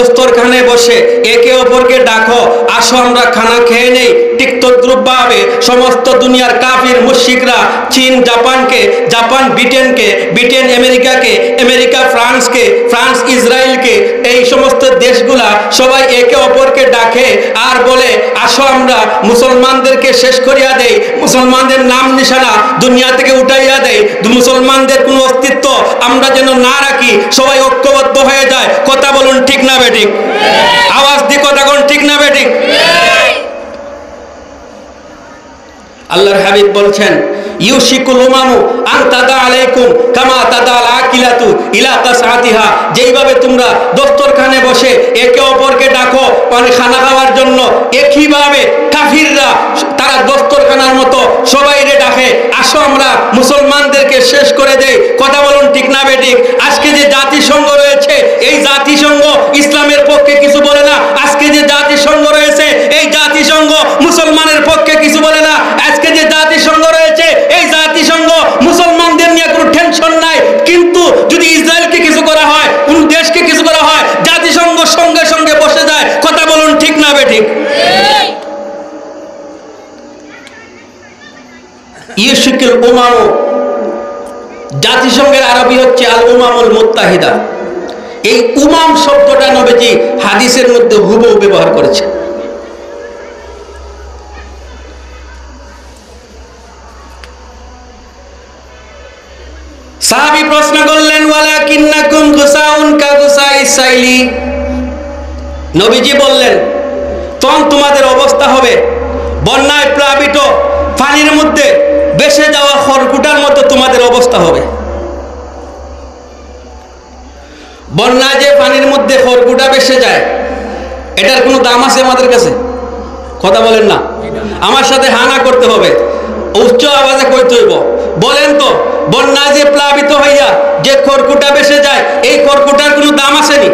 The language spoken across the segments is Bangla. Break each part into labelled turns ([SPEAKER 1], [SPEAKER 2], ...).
[SPEAKER 1] দস্তরখানে বসে একে অপরকে ডাকো, আসো আমরা খানা খেয়ে নেই। টিকতদ্রুপভাবে সমস্ত দুনিয়ার কাফির মুশরিকরা চীন জাপানকে, জাপান ব্রিটেনকে, ব্রিটেন আমেরিকাকে, আমেরিকা ফ্রান্সকে, ফ্রান্স ইসরায়েলকে, এই সমস্ত দেশগুলা সবাই একে অপরকে ডাকে আর বলে আসো আমরা মুসলমানদেরকে শেষ করিয়া দেই, মুসলমানদের নাম নিশানা দুনিয়া থেকে উঠাইয়া দেই, মুসলমানদের কোনো অস্তিত্ব আমরা যেন না রাখি, সবাই ঐক্যবদ্ধ হয়ে যায়। কথা বলুন ঠিক না বেঠিক? আওয়াজ দিয়ে কথা বলুন ঠিক না বেঠিক? আল্লাহর হাবিব বলছেন ইউশিকুল উমামু আন তাদা আলাইকুম কামা তাদা আল আকিলাতু ইলা কাসাতিহা, যেইভাবে তোমরা দস্তরখানে বসে একে অপরকে ডাকো মানে খানা খাওয়ার জন্য, একইভাবে কাফিররা তারা দস্তরখানার মতো সবাইরে ডাকে আসো আমরা মুসলমানদেরকে শেষ করে দেই। কথা বলুন ঠিক না বেঠিক? আজকে যে জাতিসংঘ রয়েছে এই জাতিসংঘ ইসলামের পক্ষে কিছু বলে না। আজকে যে জাতিসংঘ রয়েছে এই জাতিসংঘ মুসলমানের পক্ষে কিছু বলে না। আজকে যে জাতিসংঘ রয়েছে এই জাতিসংঘ মুসলমানদের নিয়ে কোনো টেনশন নাই, কিন্তু যদি ইসরায়েলকে কিছু করা হয়, কোন দেশকে কিছু করা হয়, জাতিসংঘ সঙ্গে সঙ্গে বসে যায়। কথা বলুন ঠিক না বেঠিক? ইউশিকুল উমামু, জাতিসংঘের আরবি হচ্ছে আল উমামুল মুত্তাহিদা। এই উমাম শব্দটা নবীজি হাদিসের মধ্যে হুবহু ব্যবহার করেছে। সাহাবী প্রশ্ন করলেন ওয়ালাকিন্নাকুম গুসাউন কাগুসাইস সাইলি, নবীজি বললেন তখন তোমাদের অবস্থা হবে বন্যায় প্লাবিত পানির মধ্যে ভেসে যাওয়া খড়কুটার মতো তোমাদের অবস্থা হবে। বন্যায় যে পানির মধ্যে খড়কুটা ভেসে যায় এটার কোনো দাম আছে আমাদের কাছে? কথা বলেন না? আমার সাথে হানা করতে হবে, উচ্চ আওয়াজে কইতে হইব। বলেন তো বন্যা যে প্লাবিত হইয়া যে খড়কুটা ভেসে যায় এই খড়কুটার কোনো দাম আসেনি?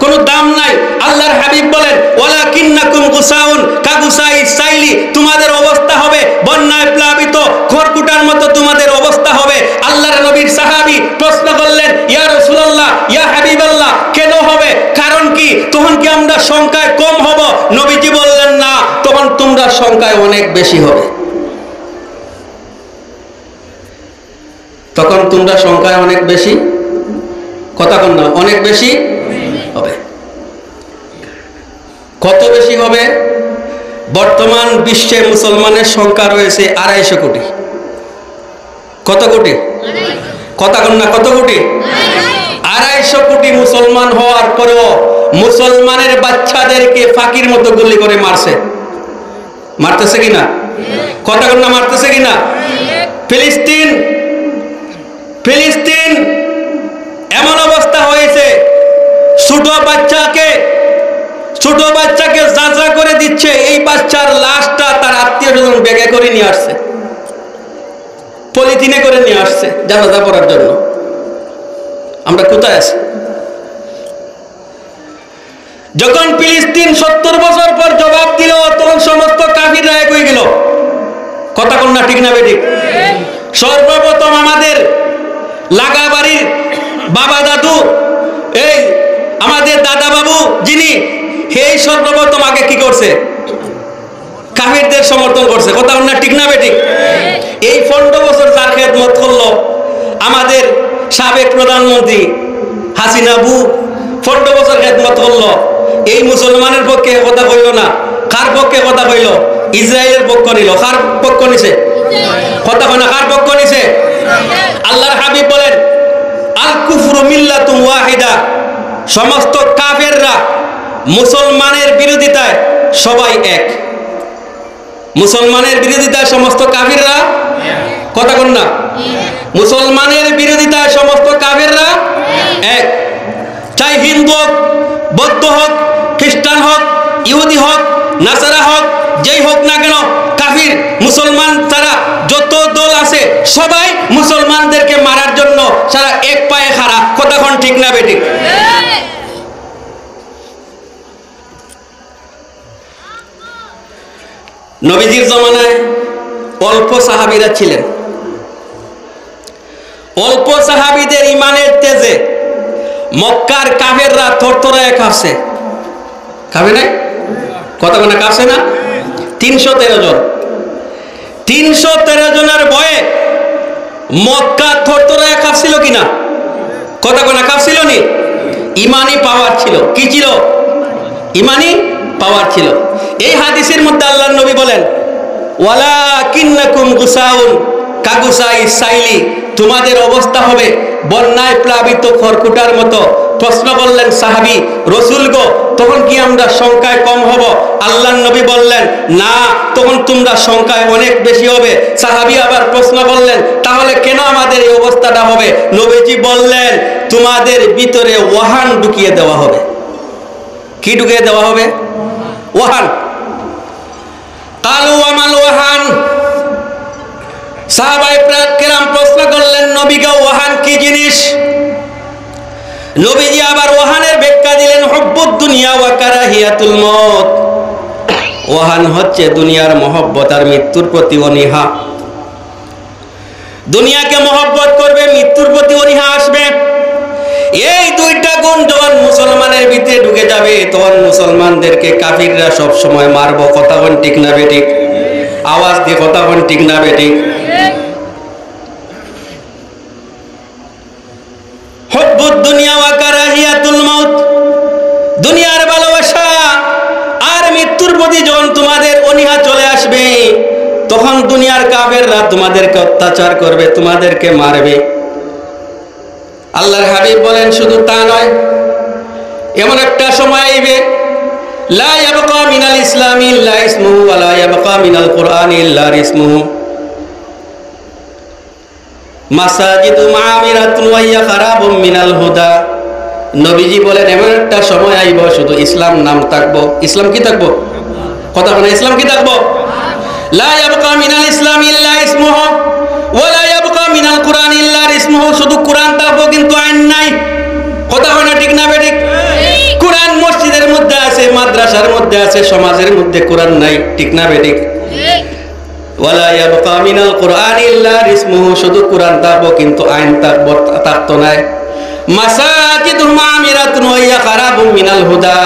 [SPEAKER 1] কোনো দাম নাই। আল্লাহর হাবিব বলেন ওয়ালাকিন্নাকুম গুসাউন কাগুসাইস সাইলি, তোমাদের অবস্থা হবে বন্যায় প্লাবিত খড়কুটার মতো তোমাদের অবস্থা হবে। আল্লাহর নবীর সাহাবী প্রশ্ন করলেন ইয়া রাসূলুল্লাহ ইয়া হাবিবাল্লাহ, কেন হবে? কারণ কি? তখন কি আমরা সংখ্যায় কম হব? নবীজি বললেন না, তখন তোমরা সংখ্যায় অনেক বেশি হবে। তখন তোমরা সংখ্যায় অনেক বেশি, কথা বল না, অনেক বেশি হবে। কত বেশি হবে? বর্তমান বিশ্বে মুসলমানের সংখ্যা রয়েছে 250 কোটি। কত কোটি? কথা বল না, কত কোটি? 250 কোটি মুসলমান হওয়ার পরেও মুসলমানের বাচ্চাদেরকে ফাঁকির মতো গুলি করে মারছে। মারতেছে কিনা? কথা বল না, মারতেছে কিনা? ফিলিস্তিন এমন অবস্থা হয়েছে ছোট বাচ্চাকে যাজা করে দিচ্ছে। এই বাচ্চার লাশটা তার আত্মীয় স্বজন ব্যাগে করে নিয়ে আসছে, পলিথিনে করে নিয়ে আসছে জানাজা পড়ার জন্য। আমরা কোথায় আছি? যখন ফিলিস্তিন 70 বছর পর জবাব দিল তখন সমস্ত কাফিররা এক হয়ে গেল। কথা বল না, ঠিক না বেঠিক? সর্বপ্রথম আমাদের লাগাবাড়ির বাবা দাদু, এই আমাদের দাদা বাবু যিনি, এই সর্বপ্রথম আগে কি করছে? কাফিরদের সমর্থন করছে। কথা বল না, ঠিক না বেঠিক? এই 15 বছর যার খেদমত করলো আমাদের সাবেক প্রধানমন্ত্রী হাসিনা বু, 15 বছর খেদমত করলো। এই মুসলমানের পক্ষে কথা কইল না, কার পক্ষে কথা কইল? ইসরায়েলের পক্ষ নিল। কার পক্ষ নিছে? কথা কয় না, কার পক্ষ নিছে? আল্লাহর হাবিব বলেন আল কুফরু মিল্লাতুন ওয়াহিদা, সমস্ত কাফেররা মুসলমানের বিরোধিতায় সবাই এক। মুসলমানের বিরোধিতায় সমস্ত কাফেররা, কথা বল না, মুসলমানের বিরোধিতায় সমস্ত কাফেররা এক। চাই হিন্দু হোক, বৌদ্ধ হোক, খ্রিস্টান হোক, ইহুদি হোক, নাসারা হোক, যেই হোক না কেন, কাফির মুসলমান তারা যত দল আছে সবাই মুসলমানদেরকে মারার জন্য সারা এক পায়ে খাড়া। কথা কোন ঠিক না বেঠিক? নবীজির জমানায় অল্প সাহাবীরা ছিলেন। অল্প সাহাবীদের ইমানের তেজে মক্কার কাফেররা থরথরায় কাঁপছে, কাঁপে নাই? কথা বলে কাঁপছে না? 313 জন, 313 জনের ভয়ে মক্কা থরথরায় কাঁপছিল কিনা? কথা বলে কাঁপছিল নি? ইমানি পাওয়ার ছিল। কি ছিল? ইমানি পাওয়ার ছিল। এই হাদিসের মধ্যে আল্লাহর নবী বলেন, ওয়ালাকিন্নাকুম গুসাউন কাগুসাই সাইলি, তোমাদের অবস্থা হবে বন্যায় প্লাবিত খড়কুটার মতো। প্রশ্ন করলেন সাহাবী, রাসূল গো, তখন কি আমরা সংখ্যায় কম হব? আল্লাহর নবী বললেন, না, তখন তোমরা সংখ্যায় অনেক বেশি হবে। সাহাবী আবার প্রশ্ন করলেন, তাহলে কেন আমাদের এই অবস্থাটা হবে? নবীজি বললেন, তোমাদের ভিতরে ওয়াহান ঢুকিয়ে দেওয়া হবে। কি ঢুকিয়ে দেওয়া হবে? ওয়াহান। কালু আমাল ওয়াহান। সাহাবায়ে কেরাম প্রশ্ন করলেন, নবীকে ওয়াহান কি জিনিস? নবীজি আবার ওয়াহানের ব্যাখ্যা দিলেন, হুব্বুদ দুনিয়া ওয়া কারাহিয়াতুল মউত। ওয়াহান হচ্ছে দুনিয়ার মহব্বত আর মৃত্যুর প্রতি অনীহা। দুনিয়াকে মহব্বত করবে, মৃত্যুর প্রতি অনীহা আসবে। এই দুইটা গুণ যখন মুসলমানের ভিতরে ঢুকে যাবে, তখন মুসলমানদেরকে কাফিররা সব সময় মারবো। কথা বল ঠিক না বেঠিক? আওয়াজ দিয়ে কথা বল ঠিক না বেঠিক? হুব্বুদ দুনিয়া ওয়া কারাহিয়াতুল মউত, দুনিয়ার ভালোবাসা আর মৃত্যুর প্রতি যখন তোমাদের অনীহা চলে আসবে, তখন দুনিয়ার কাফেররা তোমাদেরকে অত্যাচার করবে, তোমাদেরকে মারবে। আল্লাহর হাবিব বলেন, শুধু তা নয়, এমন একটা সময় আইবে, লা ইয়াবকা মিনাল ইসলামি ইল্লা ইসমুহু ওয়া লা ইয়াবকা মিনাল কুরআনি ইল্লা ইসমুহু, মাসাজিদু মাআমিরাতুন ওয়া হিয়া খারাবুম মিনাল হুদা। নবীজি বলেন, এমন একটা সময় আইব, শুধু ইসলাম নাম থাকবো। ইসলাম কি থাকবো? কথা বলে, ইসলাম কি থাকবো? লা ইয়াবকা মিনাল ইসলামি ইল্লা ইসমুহু ওয়া লা ইয়াবকা মিনাল কুরআনি ইল্লা ইসমুহু, শুধু কোরআন থাকবো কিন্তু আইন নাই। কথা হয় না ঠিক না বেঠিক? কোরআন মসজিদের মধ্যে আছে, মাদ্রাসার মধ্যে আছে, সমাজের মধ্যে কোরআন নাই। ঠিক না বেঠিক? ওয়ালা ইয়াবকা মিনাল কুরআনি ইল্লা ইসমুহু, শুধু কোরআন থাকবো কিন্তু আইন থাকতো না। মাসাজিদু মাআমিরাতুন ওয়া হিয়া খারাবুম মিনাল হুদা।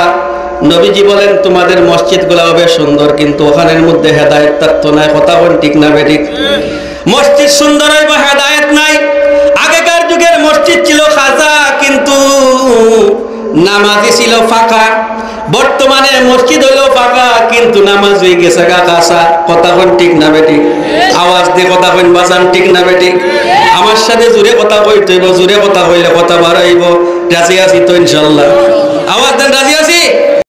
[SPEAKER 1] নবীজি বলেন, তোমাদের মসজিদগুলো হবে সুন্দর কিন্তু ওখানের মধ্যে হেদায়েত থাকতো না। কথা বল ঠিক না বেঠিক? মসজিদ সুন্দর হইব, হেদায়েত নাই। আগেকার যুগের মসজিদ ছিল খাজা কিন্তু নামাজি ছিল ফাঁকা। বর্তমানে মসজিদ হইলো ফাঁকা কিন্তু নামাজ হয়ে গেছে কাঁচা। কথা বল ঠিক না বেঠিক? আওয়াজ দিয়ে কথা বল বাজান, ঠিক না বেঠিক? আমার সাথে জোরে কথা কইতে হইব, জোরে কথা কইলে কথা বাড়াইব। রাজি আছি তো ইনশাআল্লাহ?